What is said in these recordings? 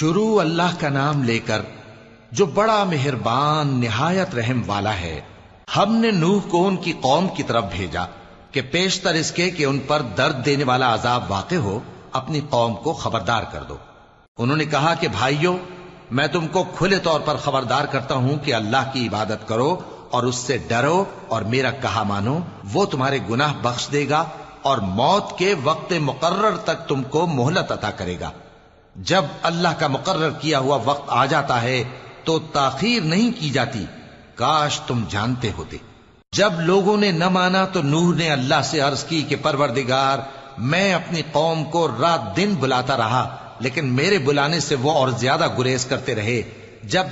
شروع اللہ کا نام لے کر جو بڑا مہربان نہایت رحم والا ہے۔ ہم نے نوح کو ان کی قوم کی طرف بھیجا کہ پیشتر اس کے کہ ان پر درد دینے والا عذاب واقع ہو اپنی قوم کو خبردار کر دو۔ انہوں نے کہا کہ بھائیو، میں تم کو کھلے طور پر خبردار کرتا ہوں کہ اللہ کی عبادت کرو اور اس سے ڈرو اور میرا کہا مانو، وہ تمہارے گناہ بخش دے گا اور موت کے وقت مقرر تک تم کو مہلت عطا کرے گا۔ جب اللہ کا مقرر کیا ہوا وقت آ جاتا ہے تو تاخیر نہیں کی جاتی، کاش تم جانتے ہوتے۔ جب لوگوں نے نہ مانا تو نوح نے اللہ سے عرض کی کہ پروردگار، میں اپنی قوم کو رات دن بلاتا رہا لیکن میرے بلانے سے وہ اور زیادہ گریز کرتے رہے۔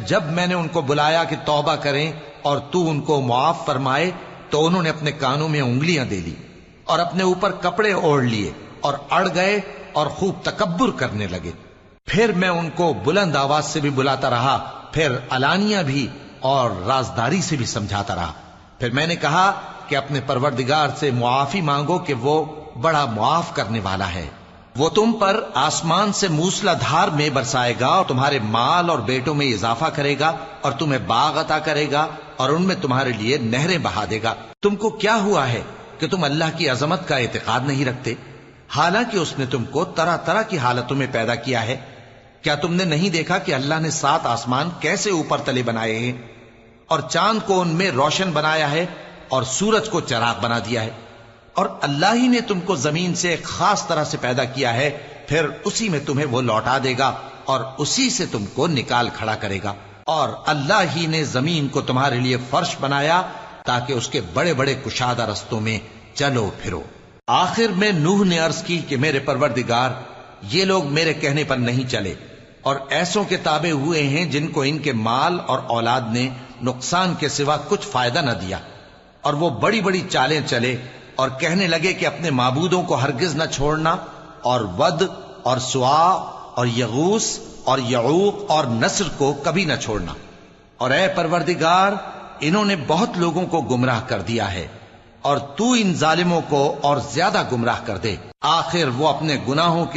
جب میں نے ان کو بلایا کہ توبہ کریں اور تو ان کو معاف فرمائے تو انہوں نے اپنے کانوں میں انگلیاں دے لی اور اپنے اوپر کپڑے اوڑھ لیے اور اڑ گئے اور خوب تکبر کرنے لگے۔ پھر میں ان کو بلند آواز سے بھی بلاتا رہا، پھر علانیہ بھی اور رازداری سے بھی سمجھاتا رہا۔ پھر میں نے کہا کہ اپنے پروردگار سے معافی مانگو کہ وہ بڑا معاف کرنے والا ہے۔ وہ تم پر آسمان سے موسلا دھار میں برسائے گا اور تمہارے مال اور بیٹوں میں اضافہ کرے گا اور تمہیں باغ عطا کرے گا اور ان میں تمہارے لیے نہریں بہا دے گا۔ تم کو کیا ہوا ہے کہ تم اللہ کی عظمت کا اعتقاد نہیں رکھتے، حالانکہ اس نے تم کو طرح طرح کی حالتوں میں پیدا کیا ہے؟ کیا تم نے نہیں دیکھا کہ اللہ نے 7 آسمان کیسے اوپر تلے بنائے ہیں اور چاند کو ان میں روشن بنایا ہے اور سورج کو چراغ بنا دیا ہے؟ اور اللہ ہی نے تم کو زمین سے ایک خاص طرح سے پیدا کیا ہے، پھر اسی میں تمہیں وہ لوٹا دے گا اور اسی سے تم کو نکال کھڑا کرے گا۔ اور اللہ ہی نے زمین کو تمہارے لیے فرش بنایا تاکہ اس کے بڑے بڑے کشادہ رستوں میں چلو پھرو۔ آخر میں نوح نے عرض کی کہ میرے پروردگار، یہ لوگ میرے کہنے پر نہیں چلے اور ایسوں کے تابع ہوئے ہیں جن کو ان کے مال اور اولاد نے نقصان کے سوا کچھ فائدہ نہ دیا، اور وہ بڑی بڑی چالیں چلے اور کہنے لگے کہ اپنے معبودوں کو ہرگز نہ چھوڑنا، اور ود اور سوا اور یغوس اور یعوق اور نصر کو کبھی نہ چھوڑنا۔ اور اے پروردگار، انہوں نے بہت لوگوں کو گمراہ کر دیا ہے، اور تو ان ظالموں کو اور زیادہ گمراہ کر دے۔ آخر وہ اپنے گناہوں کے